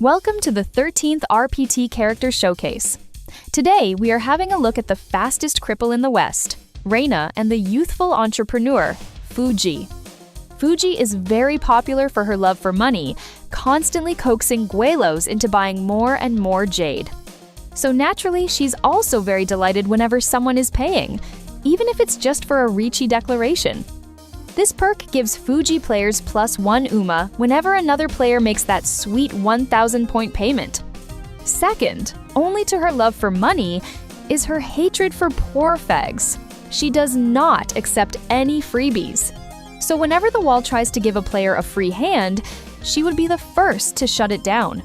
Welcome to the 13th RPT Character Showcase. Today, we are having a look at the fastest cripple in the West, Reina, and the youthful entrepreneur, Fuji. Fuji is very popular for her love for money, constantly coaxing Guelos into buying more and more jade. So naturally, she's also very delighted whenever someone is paying, even if it's just for a Ricci declaration. This perk gives Fuji players +1 UMA whenever another player makes that sweet 1,000-point payment. Second, only to her love for money, is her hatred for poor fags. She does not accept any freebies. So whenever the wall tries to give a player a free hand, she would be the first to shut it down.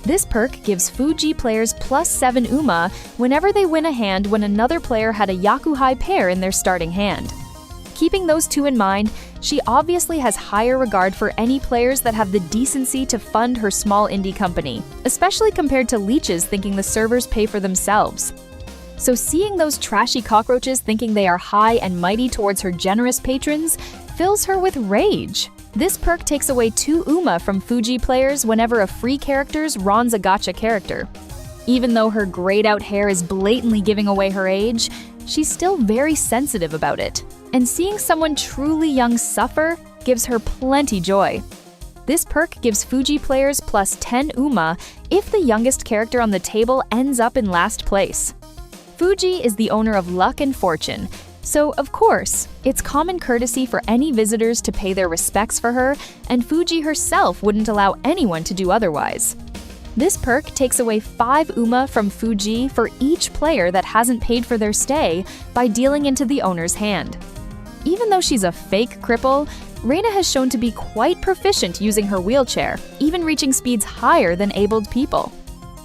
This perk gives Fuji players +7 UMA whenever they win a hand when another player had a Yaku high pair in their starting hand. Keeping those two in mind, she obviously has higher regard for any players that have the decency to fund her small indie company, especially compared to leeches thinking the servers pay for themselves. So seeing those trashy cockroaches thinking they are high and mighty towards her generous patrons fills her with rage. This perk takes away 2 UMA from Fuji players whenever a free character runs a gacha character. Even though her grayed out hair is blatantly giving away her age, she's still very sensitive about it. And seeing someone truly young suffer gives her plenty joy. This perk gives Fuji players +10 UMA if the youngest character on the table ends up in last place. Fuji is the owner of luck and fortune, so of course, it's common courtesy for any visitors to pay their respects for her, and Fuji herself wouldn't allow anyone to do otherwise. This perk takes away 5 UMA from Fuji for each player that hasn't paid for their stay by dealing into the owner's hand. Even though she's a fake cripple, Reina has shown to be quite proficient using her wheelchair, even reaching speeds higher than abled people.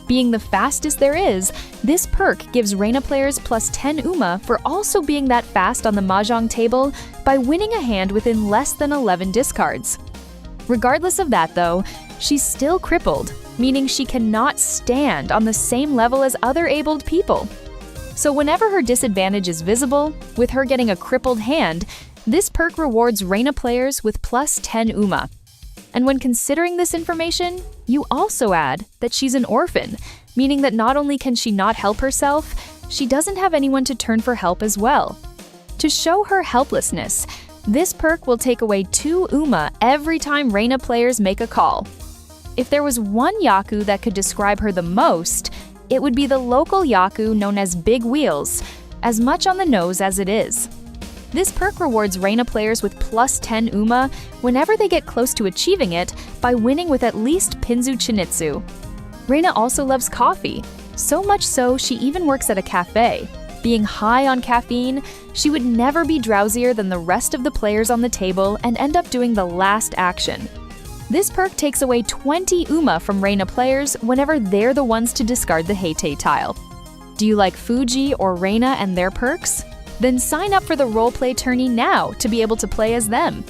Being the fastest there is, this perk gives Reina players +10 UMA for also being that fast on the mahjong table by winning a hand within less than 11 discards. Regardless of that though, she's still crippled, meaning she cannot stand on the same level as other abled people. So whenever her disadvantage is visible, with her getting a crippled hand, this perk rewards Reina players with +10 UMA. And when considering this information, you also add that she's an orphan, meaning that not only can she not help herself, she doesn't have anyone to turn for help as well. To show her helplessness, this perk will take away 2 UMA every time Reina players make a call. If there was one Yaku that could describe her the most, it would be the local Yaku known as Big Wheels, as much on the nose as it is. This perk rewards Reina players with +10 UMA whenever they get close to achieving it by winning with at least Pinzu Chinitsu. Reina also loves coffee, so much so she even works at a cafe. Being high on caffeine, she would never be drowsier than the rest of the players on the table and end up doing the last action. This perk takes away 20 UMA from Reina players whenever they're the ones to discard the Heite tile. Do you like Fuji or Reina and their perks? Then sign up for the roleplay tourney now to be able to play as them.